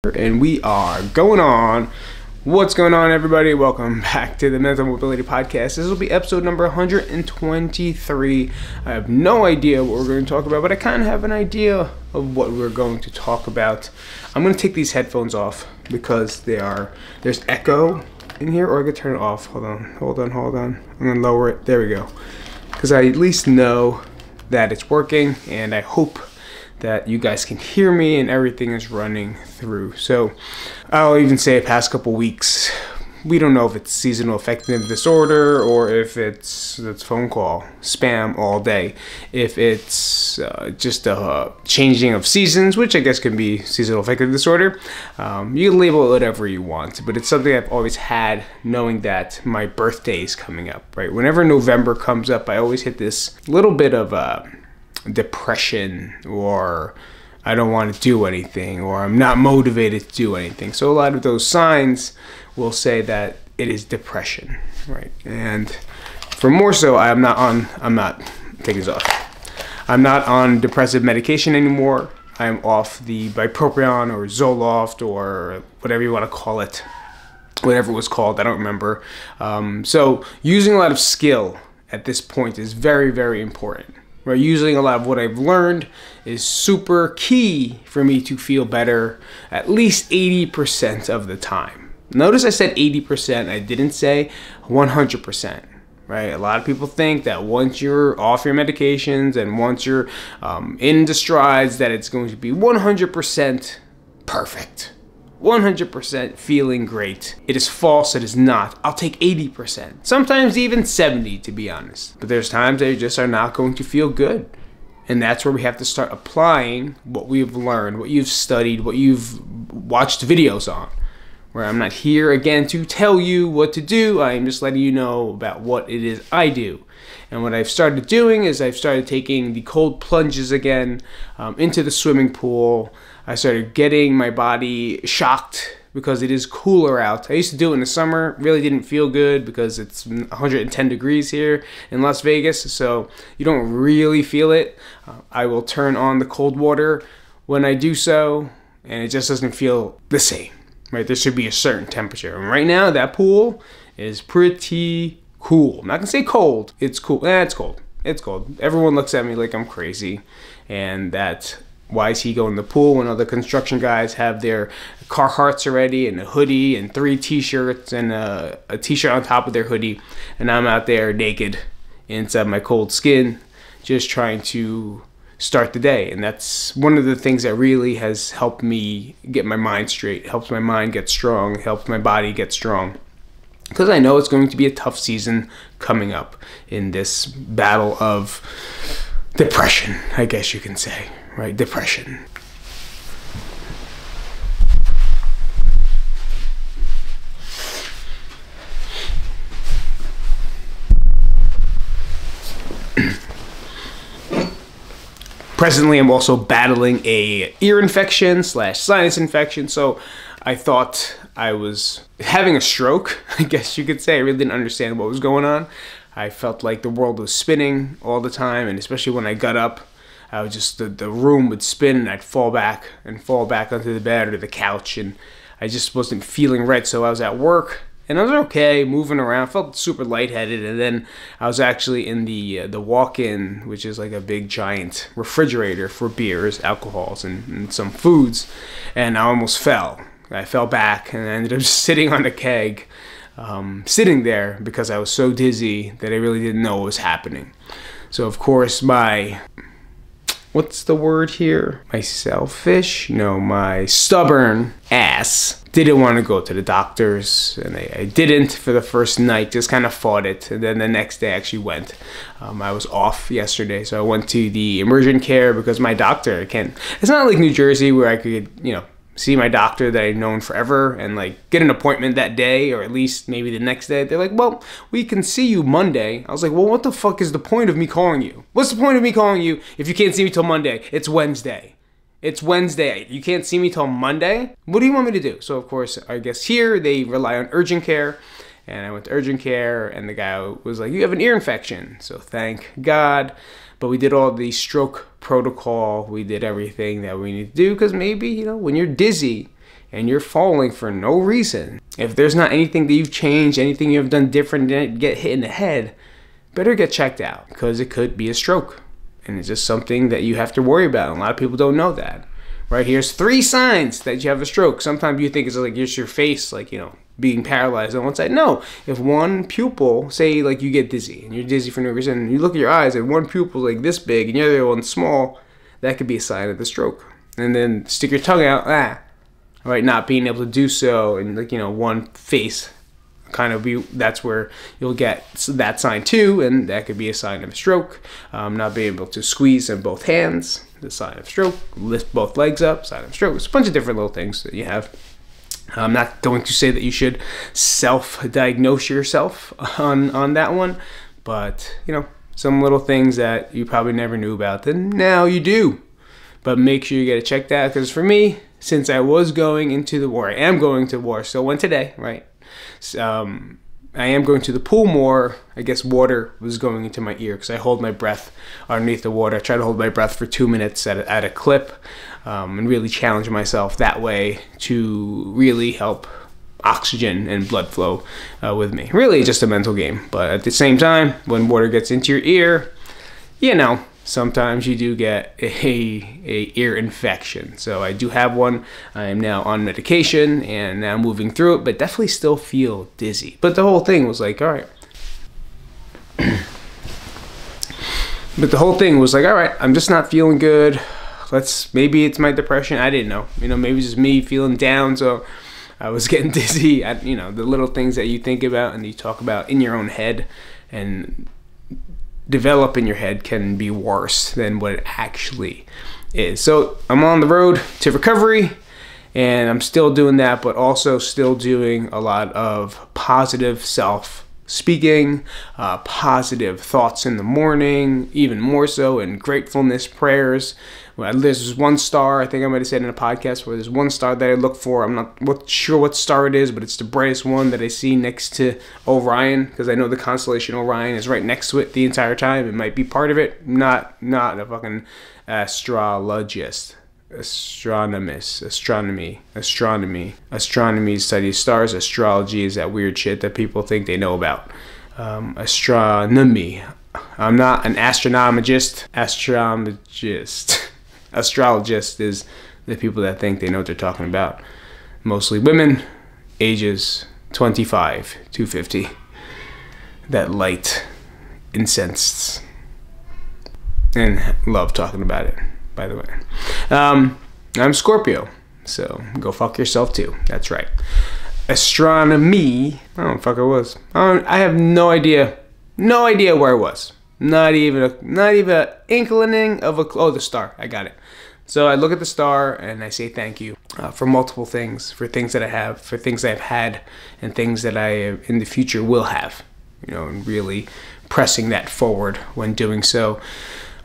And we are going on. What's going on, everybody? Welcome back to the Mental Mobility Podcast. This will be episode number 123. I have no idea what we're going to talk about, but I kind of have an idea of what we're going to talk about. I'm going to take these headphones off because there's echo in here, or I could turn it off. Hold on. I'm going to lower it. There we go. Because I at least know that it's working, and I hope that you guys can hear me and everything is running through. So I'll even say the past couple weeks, we don't know if it's seasonal affective disorder or if it's phone call spam all day. If it's just a changing of seasons, which I guess can be seasonal affective disorder. You can label it whatever you want, but it's something I've always had, knowing that my birthday is coming up, right? Whenever November comes up, I always hit this little bit of depression, or I don't want to do anything, or I'm not motivated to do anything. So a lot of those signs will say that it is depression, right? And for more so, I'm not taking this off. I'm not on depressive medication anymore. I'm off the bupropion or Zoloft or whatever you want to call it, whatever it was called, I don't remember. So using a lot of skill at this point is very, very important. Right, using a lot of what I've learned is super key for me to feel better at least 80% of the time. Notice I said 80%, I didn't say 100%. Right? A lot of people think that once you're off your medications and once you're in the strides, that it's going to be 100% perfect. 100% feeling great. It is false. It is not. I'll take 80%. Sometimes even 70, to be honest. But there's times that you just are not going to feel good. And that's where we have to start applying what we've learned, what you've studied, what you've watched videos on. Where I'm not here again to tell you what to do. I am just letting you know about what it is I do. And what I've started doing is I've started taking the cold plunges again into the swimming pool. I started getting my body shocked because it is cooler out. I used to do it in the summer. Really didn't feel good because it's 110 degrees here in Las Vegas, so you don't really feel it. I will turn on the cold water when I do so, and it just doesn't feel the same. Right? There should be a certain temperature. And right now, that pool is pretty cool. I'm not gonna say cold. It's cool. It's cold. It's cold. Everyone looks at me like I'm crazy, and that why is he going to the pool when other construction guys have their Carhartts already and a hoodie and 3 t-shirts and a t-shirt on top of their hoodie, and I'm out there naked inside my cold skin just trying to start the day. And that's one of the things that really has helped me get my mind straight, helps my mind get strong, helps my body get strong. Because I know it's going to be a tough season coming up in this battle of depression, I guess you can say. Right, depression. Presently, I'm also battling a ear infection / sinus infection, so I thought I was having a stroke, I guess you could say. I really didn't understand what was going on. I felt like the world was spinning all the time, and especially when I got up, I would just, the room would spin and I'd fall back onto the bed or the couch, and I just wasn't feeling right. So I was at work and I was okay, moving around, felt super lightheaded, and then I was actually in the walk-in, which is like a big giant refrigerator for beers, alcohols, and some foods, and I almost fell. I fell back and I ended up just sitting on a keg, sitting there because I was so dizzy that I really didn't know what was happening. So of course what's the word here? My stubborn ass didn't want to go to the doctors, and I didn't for the first night, just kind of fought it, and then the next day I actually went. I was off yesterday, so I went to the emergent care because my doctor it's not like New Jersey where I could, see my doctor that I've known forever and like get an appointment that day, or at least maybe the next day. They're like, well, we can see you Monday. I was like, well, what the fuck is the point of me calling you? What's the point of me calling you if you can't see me till Monday? It's Wednesday. It's Wednesday. You can't see me till Monday? What do you want me to do? So of course, I guess here they rely on urgent care. And I went to urgent care, and the guy was like, you have an ear infection. So thank God. But we did all the stroke protocol. We did everything that we need to do, because maybe, when you're dizzy and you're falling for no reason, if there's not anything that you've changed, anything you've done different, get hit in the head, better get checked out, because it could be a stroke. And it's just something that you have to worry about. And a lot of people don't know that. Right, here's 3 signs that you have a stroke. Sometimes you think it's like just your face, like, being paralyzed on one side. No, if one pupil, say like you get dizzy, and you're dizzy for no reason, and you look at your eyes and one pupil like this big and the other one's small, that could be a sign of the stroke. And then stick your tongue out, right, not being able to do so, and like, one face kind of that's where you'll get that sign too, and that could be a sign of a stroke. Not being able to squeeze in both hands, the sign of stroke. Lift both legs up, sign of stroke. It's a bunch of different little things that you have. I'm not going to say that you should self-diagnose yourself on that one, but some little things that you probably never knew about, then now you do. But make sure you get it checked out, because for me, since I was going into the war, I am going to war, so went today, right? I am going to the pool more. I guess water was going into my ear because I hold my breath underneath the water. I try to hold my breath for 2 minutes at a clip, and really challenge myself that way to really help oxygen and blood flow with me. Really just a mental game. But at the same time, when water gets into your ear, sometimes you do get a ear infection. So I do have one. I am now on medication and now moving through it, but definitely still feel dizzy. But the whole thing was like, all right. I'm just not feeling good. Maybe it's my depression. I didn't know. Maybe it's just me feeling down. So I was getting dizzy. The little things that you think about and you talk about in your own head and develop in your head can be worse than what it actually is. So I'm on the road to recovery, and I'm still doing that, but also still doing a lot of positive self-speaking, positive thoughts in the morning, even more so, and gratefulness prayers. There's one star, I think I might have said in a podcast, where there's one star that I look for. I'm not sure what star it is, but it's the brightest one that I see next to Orion, because I know the constellation Orion is right next to it the entire time. It might be part of it. Not a fucking astrologist. Astronomy studies stars. Astrology is that weird shit that people think they know about. Astronomy. I'm not an astronomologist. Astrologist is the people that think they know what they're talking about. Mostly women, ages 25 to 50. That light incensed and love talking about it, by the way. I'm Scorpio, so go fuck yourself too. That's right. Astronomy. I don't know what the fuck I was. I have no idea. No idea where I was. Not even an inkling of the star. I got it. So I look at the star and I say thank you for multiple things, for things that I have, for things I've had, and things that I in the future will have. And really pressing that forward when doing so.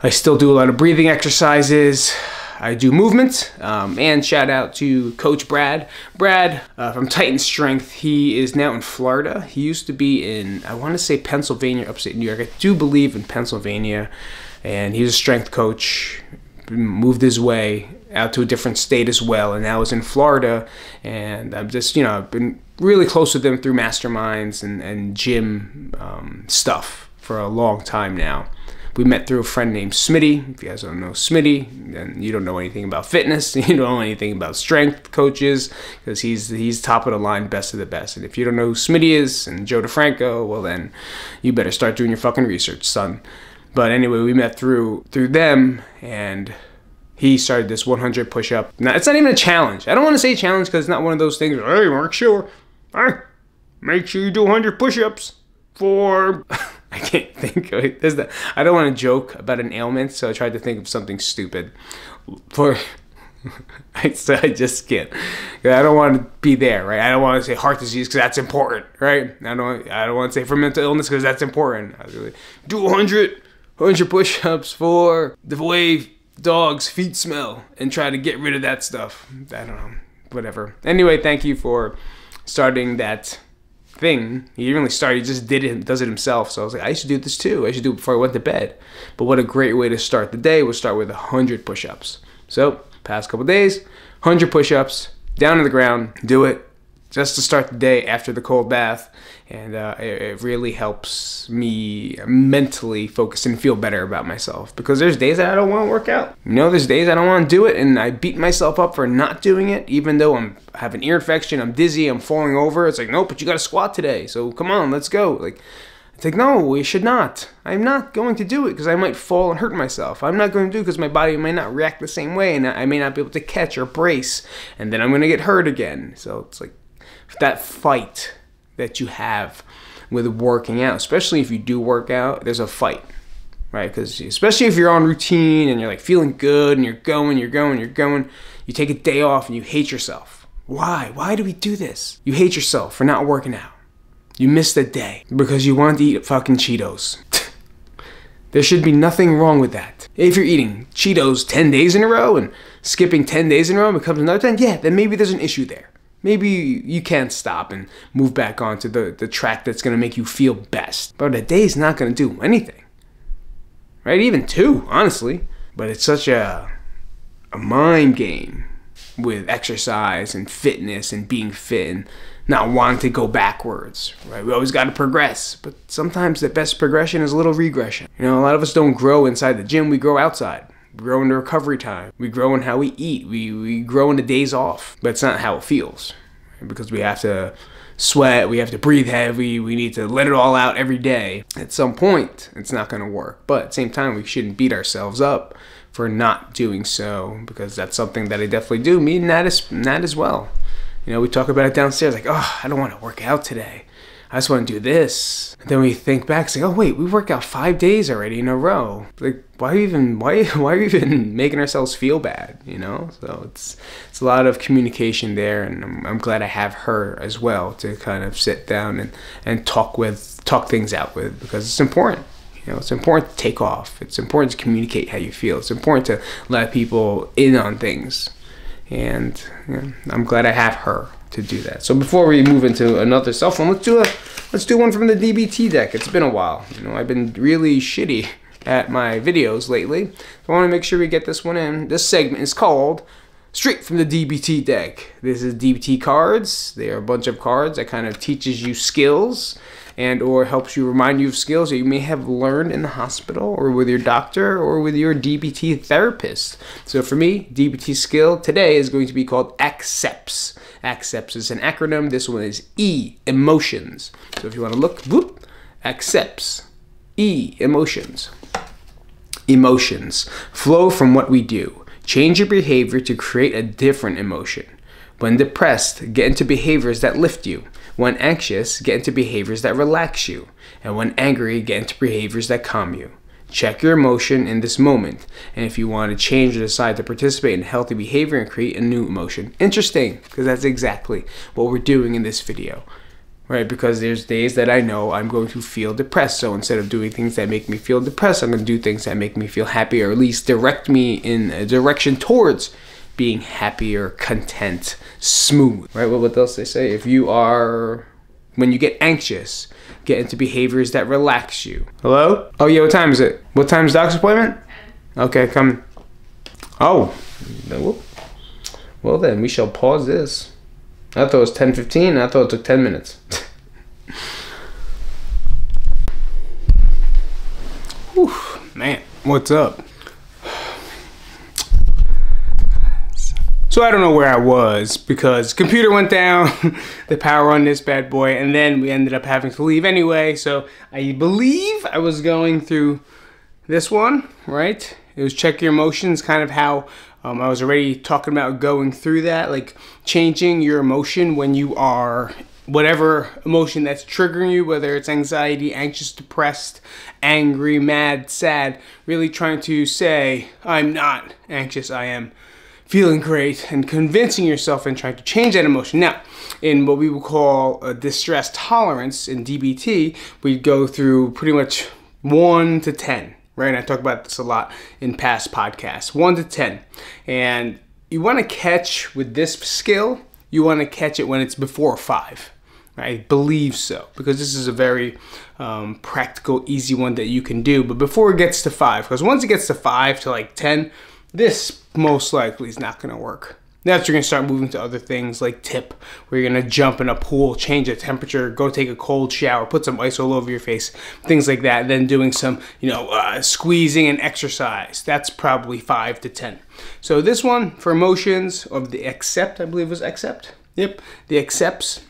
I still do a lot of breathing exercises. I do movement, and shout out to Coach Brad. Brad from Titan Strength. He is now in Florida. He used to be in, I want to say Pennsylvania, upstate New York. I do believe in Pennsylvania. And he's a strength coach. Moved his way out to a different state as well, and now is in Florida. And I'm just, I've been really close with him through masterminds and gym stuff for a long time now. We met through a friend named Smitty. If you guys don't know Smitty, then you don't know anything about fitness. You don't know anything about strength coaches, because he's top of the line, best of the best. And if you don't know who Smitty is and Joe DeFranco, well then you better start doing your fucking research, son. But anyway, we met through them, and he started this 100 push-up. Now, it's not even a challenge. I don't want to say challenge because it's not one of those things, hey, Mark, sure. Hey, make sure you do 100 push-ups for... I can't think of it. I don't want to joke about an ailment, so I tried to think of something stupid. I just can't. I don't want to be there, right? I don't want to say heart disease because that's important, right? I don't want to say for mental illness because that's important. I was really do 100 push-ups for the way dogs' feet smell and try to get rid of that stuff. I don't know. Whatever. Anyway, thank you for starting that thing. He didn't really start, he just does it himself. So I was like, I should do this too. I should do it before I went to bed. But what a great way to start the day was start with 100 push-ups. So past couple days, 100 push-ups, down to the ground, do it just to start the day after the cold bath. And it really helps me mentally focus and feel better about myself, because there's days that I don't want to work out. You know, there's days I don't want to do it, and I beat myself up for not doing it, even though I have an ear infection, I'm dizzy, I'm falling over. It's like, nope, but you got to squat today, so come on, let's go. Like, it's like, no, we should not. I'm not going to do it because I might fall and hurt myself. I'm not going to do it because my body might not react the same way, and I may not be able to catch or brace, and then I'm going to get hurt again. So it's like that fight that you have with working out, especially if you do work out, there's a fight, right? Because especially if you're on routine and you're like feeling good and you're going, you take a day off and you hate yourself. Why? Why do we do this? You hate yourself for not working out. You missed a day because you wanted to eat fucking Cheetos. There should be nothing wrong with that. If you're eating Cheetos 10 days in a row and skipping 10 days in a row becomes another 10, yeah, then maybe there's an issue there. Maybe you can't stop and move back onto the track that's going to make you feel best. But a day's not going to do anything. Right? Even 2, honestly. But it's such a mind game with exercise and fitness and being fit and not wanting to go backwards. Right? We always got to progress. But sometimes the best progression is a little regression. You know, a lot of us don't grow inside the gym. We grow outside. We grow in the recovery time. We grow in how we eat. We grow in the days off. But it's not how it feels. Because we have to sweat, we have to breathe heavy, we need to let it all out every day. At some point, it's not going to work. But at the same time, we shouldn't beat ourselves up for not doing so, because that's something that I definitely do. Me and Nat as well. You know, we talk about it downstairs, like, oh, I don't want to work out today. I just want to do this. And then we think back, say, oh wait, we worked out 5 days already in a row. Like, why are we even making ourselves feel bad? You know, so it's a lot of communication there, and I'm glad I have her as well to kind of sit down and talk things out with, because it's important. You know, it's important to take off. It's important to communicate how you feel. It's important to let people in on things, and you know, I'm glad I have her to do that. So before we move into another cell phone, let's do one from the DBT deck. It's been a while. You know, I've been really shitty at my videos lately. I want to make sure we get this one in. This segment is called Straight from the DBT deck. This is DBT cards. They are a bunch of cards that kind of teaches you skills and or helps you remind you of skills that you may have learned in the hospital or with your doctor or with your DBT therapist. So for me, DBT skill today is going to be called ACCEPTS. ACCEPTS is an acronym. This one is E, emotions. So if you want to look, whoop, ACCEPTS, E, emotions. Emotions flow from what we do. Change your behavior to create a different emotion. When depressed, get into behaviors that lift you. When anxious, get into behaviors that relax you. And when angry, get into behaviors that calm you. Check your emotion in this moment, and if you want to change or decide to participate in healthy behavior and create a new emotion. Interesting, because that's exactly what we're doing in this video, right? Because there's days that I know I'm going to feel depressed, so instead of doing things that make me feel depressed, I'm going to do things that make me feel happy, or at least direct me in a direction towards being happier, content, smooth, right? Well, what else they say? When you get anxious, get into behaviors that relax you. Hello? Oh yeah, what time is it? What time's doc's appointment? Okay, come. Oh, well then, we shall pause this. I thought it was 10:15, I thought it took 10 minutes. Whew, man, what's up? So I don't know where I was because computer went down, the power on this bad boy, and then we ended up having to leave anyway. So I believe I was going through this one, right? It was check your emotions, kind of how I was already talking about going through that, like changing your emotion when you are whatever emotion that's triggering you, whether it's anxiety, anxious, depressed, angry, mad, sad, really trying to say, I'm not anxious, I am feeling great, and convincing yourself and trying to change that emotion. Now, in what we would call a distress tolerance in DBT, we go through pretty much 1 to 10, right? And I talk about this a lot in past podcasts, 1 to 10. And you want to catch with this skill, you want to catch it when it's before 5. I believe so, because this is a very practical, easy one that you can do. But before it gets to 5, because once it gets to 5 to like 10, this most likely is not going to work. That's when you're gonna start moving to other things like tip, where you're gonna jump in a pool, change the temperature, go take a cold shower, put some ice all over your face, things like that. Then doing some, squeezing and exercise. That's probably 5 to 10. So this one for emotions of the accept, I believe was accept. Yep, the accepts.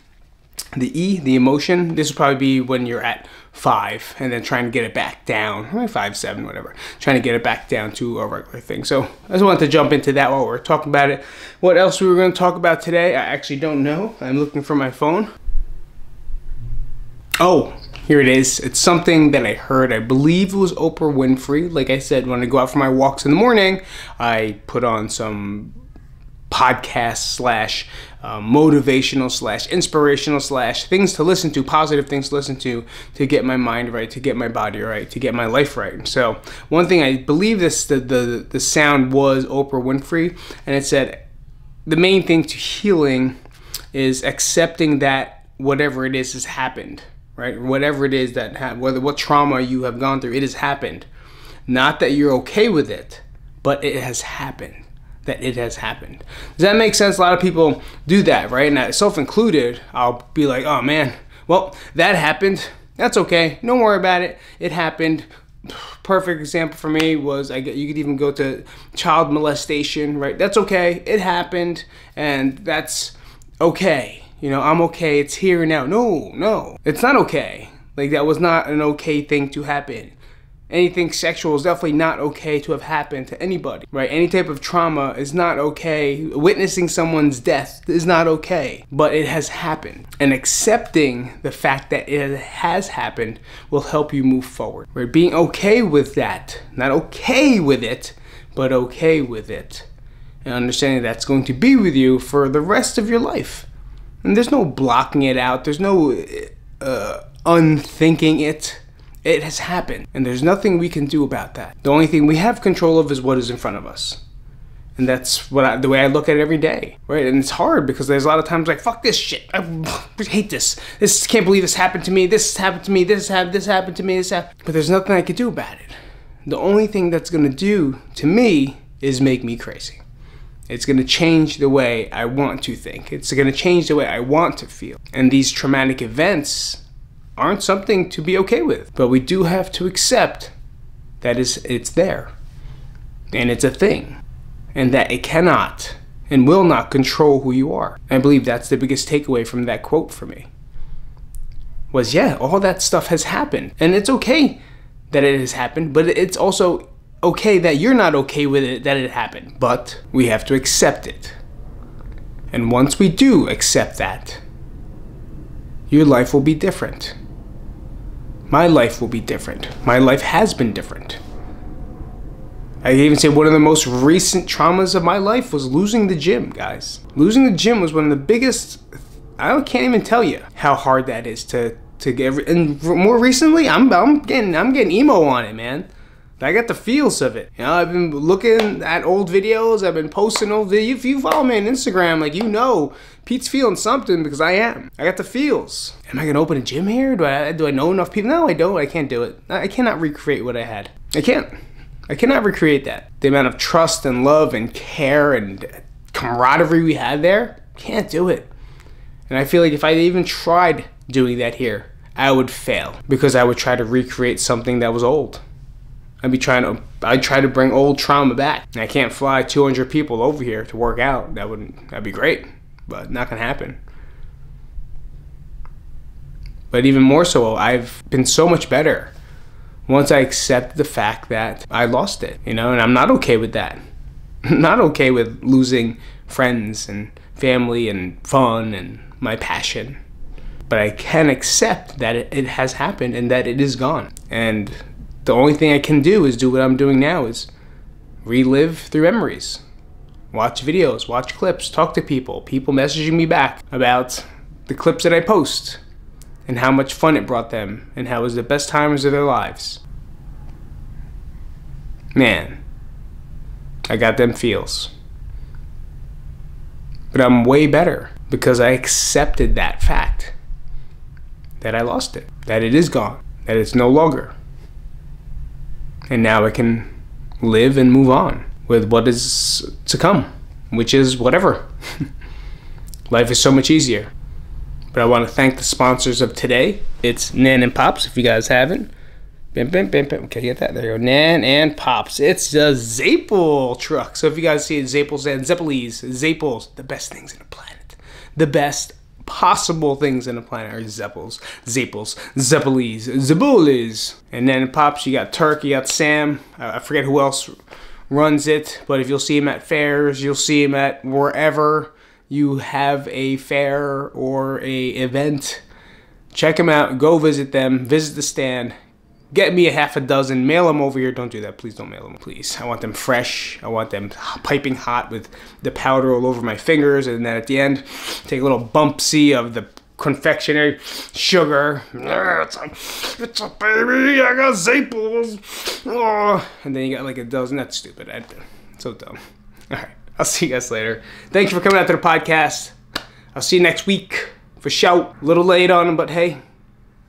The E, the emotion, this would probably be when you're at 5 and then trying to get it back down, 5, 7, whatever, trying to get it back down to a regular thing. So I just wanted to jump into that while we're talking about it. What else we were going to talk about today, I actually don't know. I'm looking for my phone. Oh, here it is. It's something that I heard. I believe it was Oprah Winfrey. Like I said, when I go out for my walks in the morning, I put on some podcast / motivational / inspirational / things to listen to, positive things to listen to get my mind right, to get my body right, to get my life right. So one thing, I believe the sound was Oprah Winfrey, and it said the main thing to healing is accepting that whatever it is has happened, right? Whatever it is that what trauma you have gone through, it has happened. Not that you're okay with it, but it has happened. That it has happened. Does that make sense? A lot of people do that, right? And self-included, I'll be like, oh man, well, that happened. That's okay. Don't worry about it. It happened. Perfect example for me was, you could even go to child molestation, right? That's okay. It happened, and that's okay. I'm okay. It's here and now. No, it's not okay. Like, that was not an okay thing to happen. Anything sexual is definitely not okay to have happened to anybody, right? Any type of trauma is not okay. Witnessing someone's death is not okay, but it has happened. And accepting the fact that it has happened will help you move forward, right? Being okay with that, not okay with it, but okay with it. And understanding that's going to be with you for the rest of your life. And there's no blocking it out. There's no unthinking it. It has happened, and there's nothing we can do about that. The only thing we have control of is what is in front of us. And that's the way I look at it every day, right? And it's hard because there's a lot of times like, fuck this shit. I hate this. Can't believe this happened to me. This happened to me. This happened to me. But there's nothing I could do about it. The only thing that's gonna do to me is make me crazy. It's gonna change the way I want to think. It's gonna change the way I want to feel. And these traumatic events aren't something to be okay with, but we do have to accept that it's there, and it's a thing, and that it cannot and will not control who you are. I believe that's the biggest takeaway from that quote for me, was all that stuff has happened, and it's okay that it has happened, but it's also okay that you're not okay with it that it happened, but we have to accept it. And once we do accept that, your life will be different. My life will be different. My life has been different. I can even say one of the most recent traumas of my life was losing the gym, guys. Losing the gym was one of the biggest, I can't even tell you how hard that is to get. And more recently, I'm getting emo on it, man. I got the feels of it. I've been looking at old videos. I've been posting old videos. If you follow me on Instagram, Pete's feeling something, because I am. I got the feels. Am I gonna open a gym here? Do I know enough people? No, I don't. I can't do it. I cannot recreate what I had. I can't. I cannot recreate that. The amount of trust and love and care and camaraderie we had there, can't do it. And I feel like if I even tried doing that here, I would fail, because I would try to recreate something that was old. I'd try to bring old trauma back. And I can't fly 200 people over here to work out. That'd be great, but not gonna happen. But even more so, I've been so much better once I accept the fact that I lost it, and I'm not okay with that. I'm not okay with losing friends and family and fun and my passion. But I can accept that it has happened and that it is gone. And the only thing I can do is do what I'm doing now, is relive through memories. Watch videos, watch clips, talk to people messaging me back about the clips that I post and how much fun it brought them and how it was the best times of their lives. Man, I got them feels. But I'm way better because I accepted that fact, that I lost it, that it is gone, that it's no longer. And now I can live and move on with what is to come. which is whatever. Life is so much easier. But I want to thank the sponsors of today. It's Nan and Pops, if you guys haven't. Bim, bim, bim, bim. Okay, get that. There you go. Nan and Pops. It's the Zapple truck. So if you guys see it, Zapples and Zapples, the best things in the planet. The best possible things in the planet are Zapples, Zabulis. And then in Pops, you got Turk, you got Sam. I forget who else runs it, but if you'll see him at fairs, you'll see him at wherever you have a fair or a event. Check them out. Go visit them. Visit the stand. Get me a half a dozen. Mail them over here. Don't do that. Please don't mail them, please. I want them fresh. I want them piping hot with the powder all over my fingers. And then at the end, take a little bumpsy of the confectionery sugar. It's a baby. I got Zapples. Oh. And then you got like a dozen. That's stupid. So dumb. All right. I'll see you guys later. Thanks for coming out to the podcast. I'll see you next week. For shout. A little late on them, but hey,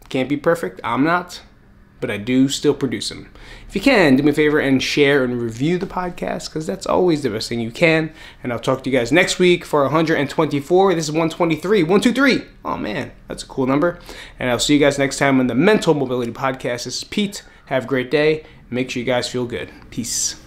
can't be perfect. I'm not. But I do still produce them. If you can, do me a favor and share and review the podcast, because that's always the best thing you can. And I'll talk to you guys next week for 124. This is 123. 123. Oh, man. That's a cool number. And I'll see you guys next time on the Mental Mobility Podcast. This is Pete. Have a great day. Make sure you guys feel good. Peace.